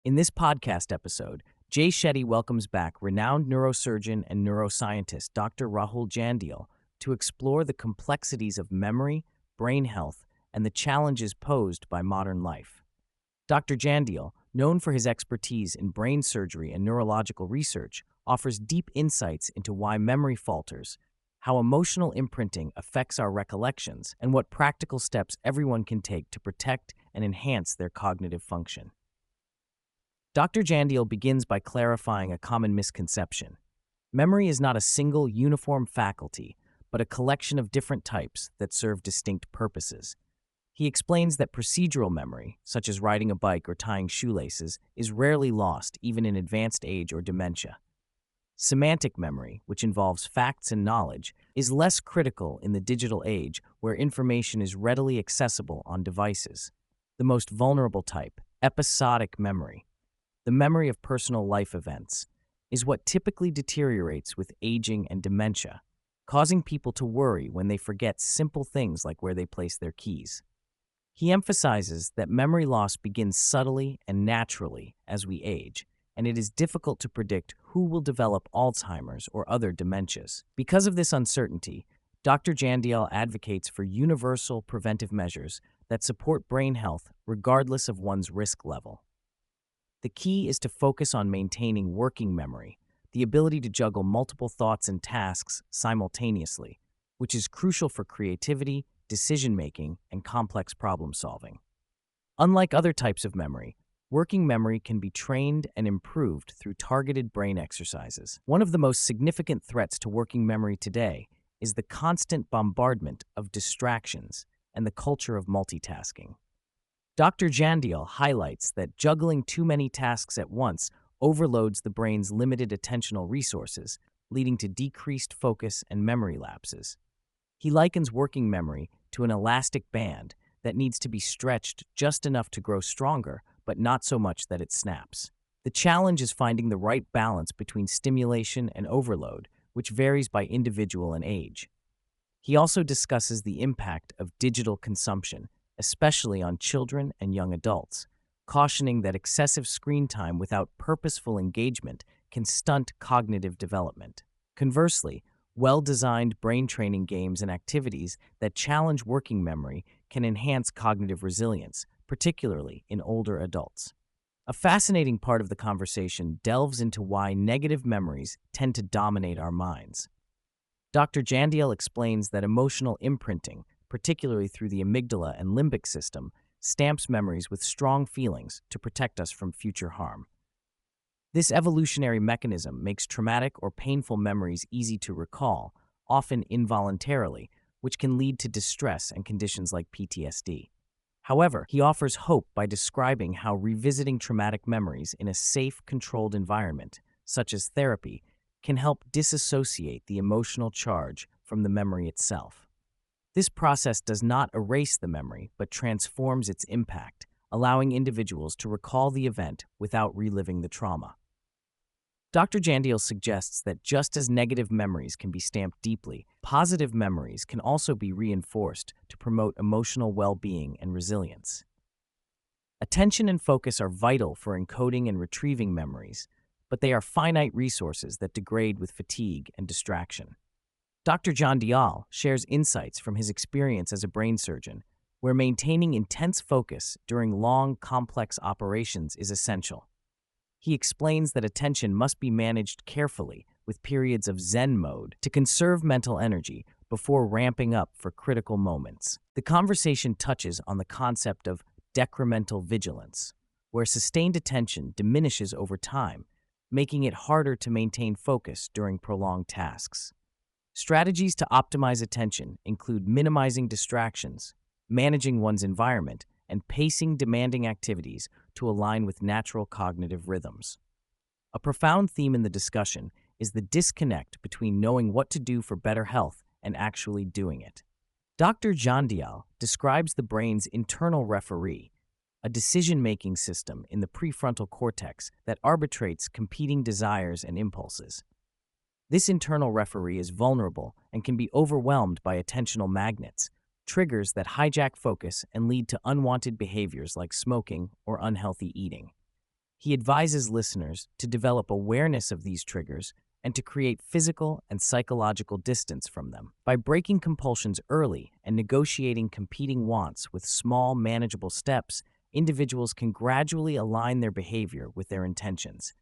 In this podcast episode, Jay Shetty welcomes back renowned neurosurgeon and neuroscientist Dr. Rahul Jandial to explore the complexities of memory, brain health, and the challenges posed by modern life. Dr. Jandial, known for his expertise in brain surgery and neurological research, offers deep insights into why memory falters, how emotional imprinting affects our recollections, and what practical steps everyone can take to protect and enhance their cognitive function. Dr. Jandial begins by clarifying a common misconception. Memory is not a single, uniform faculty, but a collection of different types that serve distinct purposes. He explains that procedural memory, such as riding a bike or tying shoelaces, is rarely lost even in advanced age or dementia. Semantic memory, which involves facts and knowledge, is less critical in the digital age where information is readily accessible on devices. The most vulnerable type, episodic memory, the memory of personal life events, is what typically deteriorates with aging and dementia, causing people to worry when they forget simple things like where they place their keys. He emphasizes that memory loss begins subtly and naturally as we age, and it is difficult to predict who will develop Alzheimer's or other dementias. Because of this uncertainty, Dr. Jandial advocates for universal preventive measures that support brain health regardless of one's risk level. The key is to focus on maintaining working memory, the ability to juggle multiple thoughts and tasks simultaneously, which is crucial for creativity, decision-making, and complex problem-solving. Unlike other types of memory, working memory can be trained and improved through targeted brain exercises. One of the most significant threats to working memory today is the constant bombardment of distractions and the culture of multitasking. Dr. Jandial highlights that juggling too many tasks at once overloads the brain's limited attentional resources, leading to decreased focus and memory lapses. He likens working memory to an elastic band that needs to be stretched just enough to grow stronger, but not so much that it snaps. The challenge is finding the right balance between stimulation and overload, which varies by individual and age. He also discusses the impact of digital consumption, especially on children and young adults, cautioning that excessive screen time without purposeful engagement can stunt cognitive development. Conversely, well-designed brain training games and activities that challenge working memory can enhance cognitive resilience, particularly in older adults. A fascinating part of the conversation delves into why negative memories tend to dominate our minds. Dr. Jandial explains that emotional imprinting, particularly through the amygdala and limbic system, stamps memories with strong feelings to protect us from future harm. This evolutionary mechanism makes traumatic or painful memories easy to recall, often involuntarily, which can lead to distress and conditions like PTSD. However, he offers hope by describing how revisiting traumatic memories in a safe, controlled environment, such as therapy, can help disassociate the emotional charge from the memory itself. This process does not erase the memory, but transforms its impact, allowing individuals to recall the event without reliving the trauma. Dr. Jandial suggests that just as negative memories can be stamped deeply, positive memories can also be reinforced to promote emotional well-being and resilience. Attention and focus are vital for encoding and retrieving memories, but they are finite resources that degrade with fatigue and distraction. Dr. Jandial shares insights from his experience as a brain surgeon, where maintaining intense focus during long, complex operations is essential. He explains that attention must be managed carefully with periods of Zen mode to conserve mental energy before ramping up for critical moments. The conversation touches on the concept of decremental vigilance, where sustained attention diminishes over time, making it harder to maintain focus during prolonged tasks. Strategies to optimize attention include minimizing distractions, managing one's environment, and pacing demanding activities to align with natural cognitive rhythms. A profound theme in the discussion is the disconnect between knowing what to do for better health and actually doing it. Dr. Jandial describes the brain's internal referee, a decision-making system in the prefrontal cortex that arbitrates competing desires and impulses. This internal referee is vulnerable and can be overwhelmed by attentional magnets, triggers that hijack focus and lead to unwanted behaviors like smoking or unhealthy eating. He advises listeners to develop awareness of these triggers and to create physical and psychological distance from them. By breaking compulsions early and negotiating competing wants with small, manageable steps, individuals can gradually align their behavior with their intentions.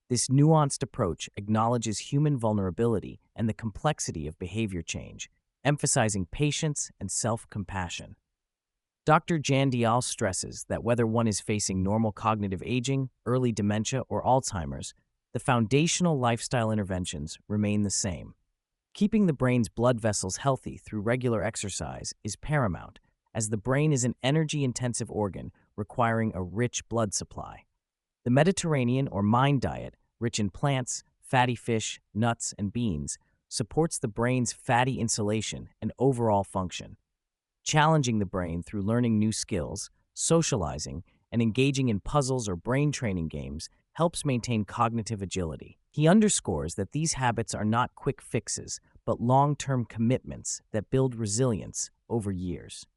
This nuanced approach acknowledges human vulnerability and the complexity of behavior change, emphasizing patience and self-compassion. Dr. Jandial stresses that whether one is facing normal cognitive aging, early dementia, or Alzheimer's, the foundational lifestyle interventions remain the same. Keeping the brain's blood vessels healthy through regular exercise is paramount, as the brain is an energy-intensive organ requiring a rich blood supply. The Mediterranean or MIND diet, rich in plants, fatty fish, nuts, and beans, supports the brain's fatty insulation and overall function. Challenging the brain through learning new skills, socializing, and engaging in puzzles or brain training games helps maintain cognitive agility. He underscores that these habits are not quick fixes, but long-term commitments that build resilience over years.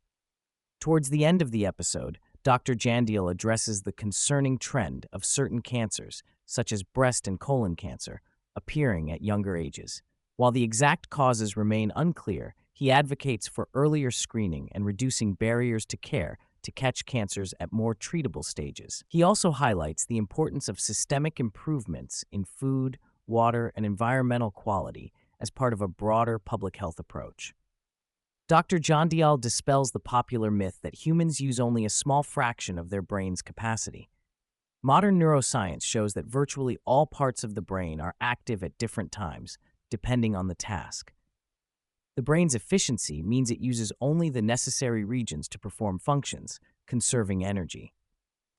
Towards the end of the episode, Dr. Jandial addresses the concerning trend of certain cancers, such as breast and colon cancer, appearing at younger ages. While the exact causes remain unclear, he advocates for earlier screening and reducing barriers to care to catch cancers at more treatable stages. He also highlights the importance of systemic improvements in food, water, and environmental quality as part of a broader public health approach. Dr. Jandial dispels the popular myth that humans use only a small fraction of their brain's capacity. Modern neuroscience shows that virtually all parts of the brain are active at different times, depending on the task. The brain's efficiency means it uses only the necessary regions to perform functions, conserving energy.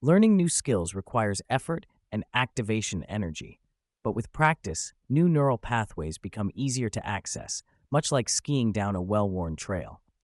Learning new skills requires effort and activation energy, but with practice, new neural pathways become easier to access, much like skiing down a well-worn trail.